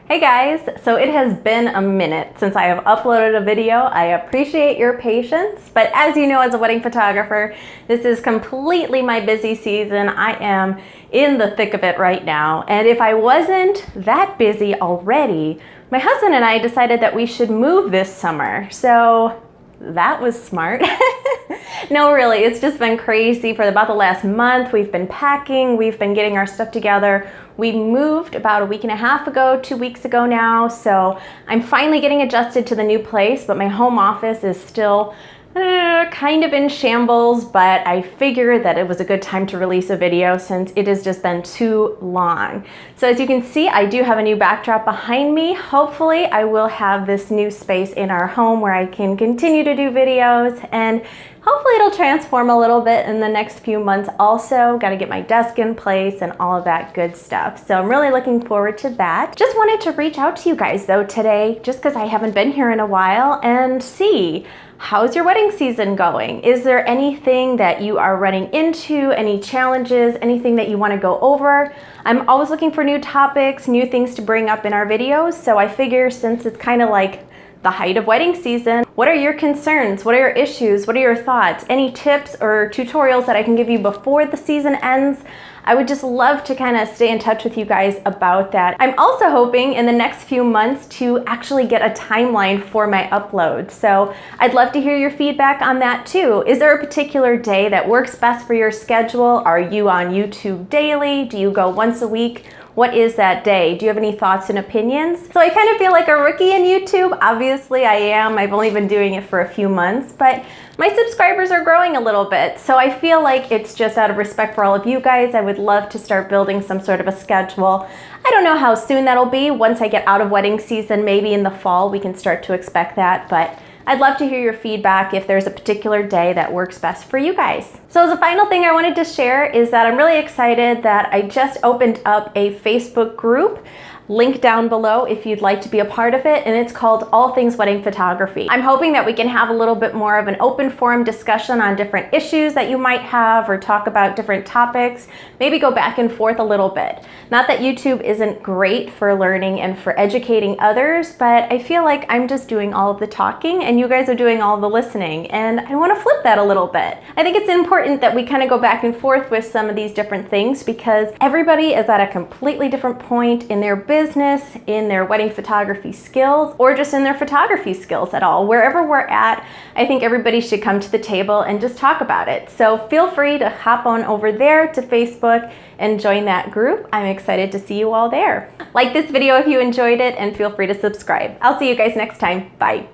Hey guys, so it has been a minute since I have uploaded a video. I appreciate your patience, but as you know, as a wedding photographer, this is completely my busy season. I am in the thick of it right now, and if I wasn't that busy already, my husband and I decided that we should move this summer. So that was smart. No, really, it's just been crazy for about the last month. We've been packing, we've been getting our stuff together. We moved about a week and a half ago, 2 weeks ago now, so I'm finally getting adjusted to the new place, but my home office is still kind of in shambles, but I figured that it was a good time to release a video since it has just been too long. So as you can see, I do have a new backdrop behind me. Hopefully I will have this new space in our home where I can continue to do videos, and hopefully it'll transform a little bit in the next few months also. Got to get my desk in place and all of that good stuff. So I'm really looking forward to that. Just wanted to reach out to you guys though today, just because I haven't been here in a while, and see, how's your wedding season going? Is there anything that you are running into, any challenges, anything that you want to go over? I'm always looking for new topics, new things to bring up in our videos, so I figure since it's kind of like the height of wedding season, what are your concerns? What are your issues? What are your thoughts? Any tips or tutorials that I can give you before the season ends? I would just love to kind of stay in touch with you guys about that. I'm also hoping in the next few months to actually get a timeline for my uploads. So I'd love to hear your feedback on that too. Is there a particular day that works best for your schedule? Are you on YouTube daily? Do you go once a week? What is that day? Do you have any thoughts and opinions? So I kind of feel like a rookie in YouTube. Obviously I am. I've only been doing it for a few months, but my subscribers are growing a little bit. So I feel like it's just out of respect for all of you guys. I would love to start building some sort of a schedule. I don't know how soon that'll be. Once I get out of wedding season, maybe in the fall, we can start to expect that. But I'd love to hear your feedback if there's a particular day that works best for you guys. So as a final thing I wanted to share is that I'm really excited that I just opened up a Facebook group. Link down below if you'd like to be a part of it, and it's called All Things Wedding Photography. I'm hoping that we can have a little bit more of an open forum discussion on different issues that you might have, or talk about different topics, maybe go back and forth a little bit. Not that YouTube isn't great for learning and for educating others, but I feel like I'm just doing all of the talking and you guys are doing all of the listening, and I want to flip that a little bit. I think it's important that we kind of go back and forth with some of these different things because everybody is at a completely different point in their business, in their wedding photography skills, or just in their photography skills at all. Wherever we're at, I think everybody should come to the table and just talk about it. So feel free to hop on over there to Facebook and join that group. I'm excited to see you all there. Like this video if you enjoyed it, and feel free to subscribe. I'll see you guys next time. Bye.